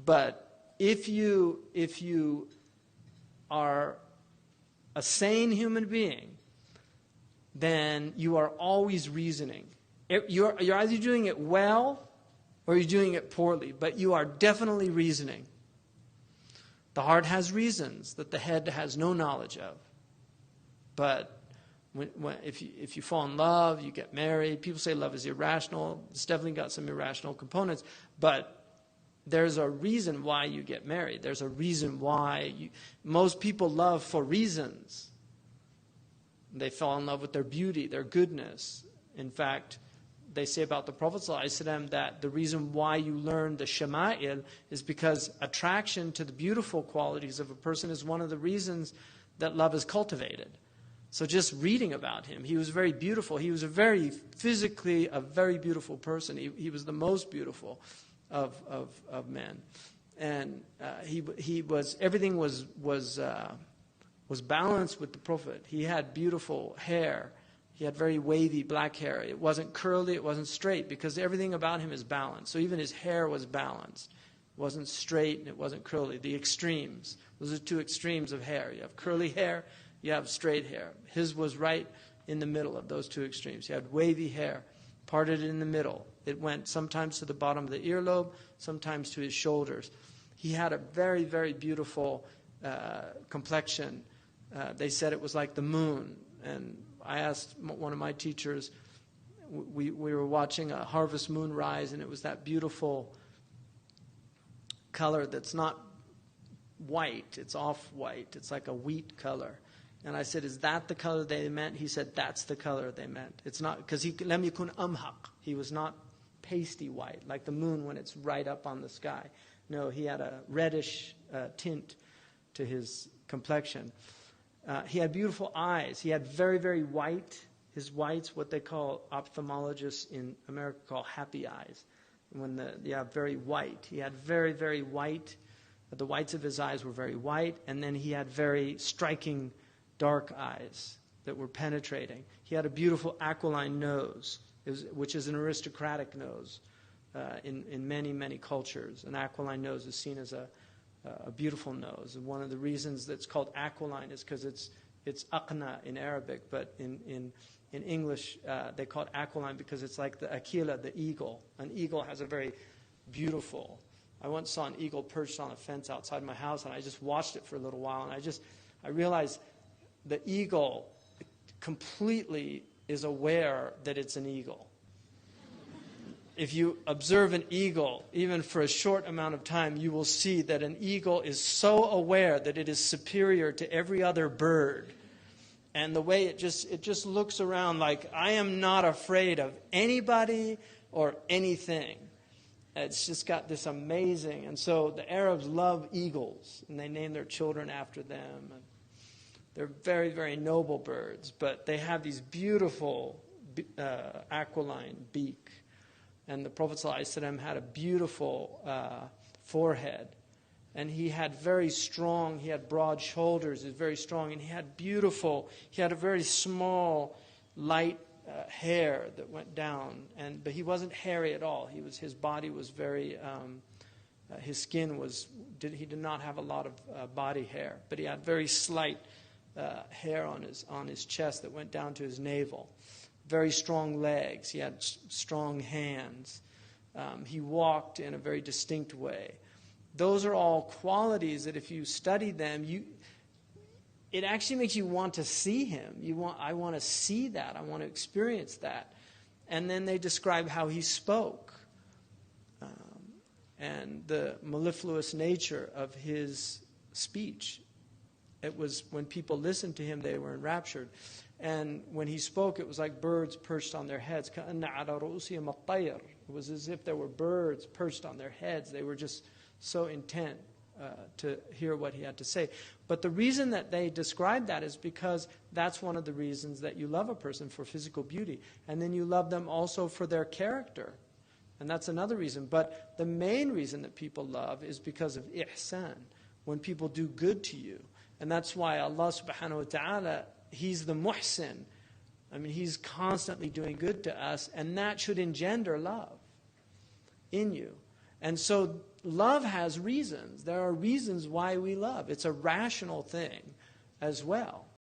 But if you are a sane human being, then you are always reasoning. You're either doing it well or you're doing it poorly, but you are definitely reasoning. The heart has reasons that the head has no knowledge of. But if you fall in love, you get married, people say love is irrational. It's definitely got some irrational components, but there's a reason why you get married. There's a reason why most people love for reasons. They fall in love with their beauty, their goodness. In fact, they say about the Prophet ﷺ that the reason why you learn the shama'il is because attraction to the beautiful qualities of a person is one of the reasons that love is cultivated. So just reading about him, he was very beautiful. He was physically a very beautiful person. He was the most beautiful of men. And everything was balanced with the Prophet. He had beautiful hair. He had very wavy black hair. It wasn't curly, it wasn't straight, because everything about him is balanced. So even his hair was balanced. It wasn't straight and it wasn't curly. The extremes. Those are two extremes of hair. You have curly hair, you have straight hair. His was right in the middle of those two extremes. He had wavy hair, parted in the middle. It went sometimes to the bottom of the earlobe, sometimes to his shoulders. He had a very, very beautiful complexion. They said it was like the moon. And I asked one of my teachers, we were watching a harvest moon rise, and it was that beautiful color that's not white, it's off-white. It's like a wheat color. And I said, is that the color they meant? He said, that's the color they meant. It's not, because he lam yakun amhaq. He was not pasty white, like the moon when it's right up on the sky. No, he had a reddish tint to his complexion. He had beautiful eyes. He had very, very white. His whites, what they call, ophthalmologists in America call happy eyes. Very white. He had very, very white. The whites of his eyes were very white. And then he had very striking dark eyes that were penetrating. He had a beautiful aquiline nose, which is an aristocratic nose in many, many cultures. An aquiline nose is seen as a beautiful nose. And one of the reasons that's called aquiline is because it's aqna in Arabic, but in English they call it aquiline because it's like the akila, the eagle. An eagle has a very beautiful. I once saw an eagle perched on a fence outside my house, and I just watched it for a little while, and I realized the eagle completely is aware that it's an eagle. If you observe an eagle, even for a short amount of time, you will see that an eagle is so aware that it is superior to every other bird. And the way it just looks around like, I am not afraid of anybody or anything. It's just got this amazing. And so the Arabs love eagles, and they name their children after them. And they're very, very noble birds, but they have these beautiful aquiline beak. And the Prophet ﷺ had a beautiful forehead. And he had he had broad shoulders, he was very strong. And he had a very small, light hair that went down. But he wasn't hairy at all. His body was very, his skin he did not have a lot of body hair. But he had very slight hair on his chest that went down to his navel. Very strong legs. He had strong hands. He walked in a very distinct way. Those are all qualities that if you study them, it actually makes you want to see him. I want to see that. I want to experience that. And then they describe how he spoke and the mellifluous nature of his speech. It was when people listened to him, they were enraptured. And when he spoke, it was like birds perched on their heads. It was as if there were birds perched on their heads. They were just so intent to hear what he had to say. But the reason that they describe that is because that's one of the reasons that you love a person, for physical beauty. And then you love them also for their character. And that's another reason. But the main reason that people love is because of ihsan, when people do good to you. And that's why Allah subhanahu wa ta'ala, He's the muhsin. I mean, He's constantly doing good to us, and that should engender love in you. And so love has reasons. There are reasons why we love. It's a rational thing as well.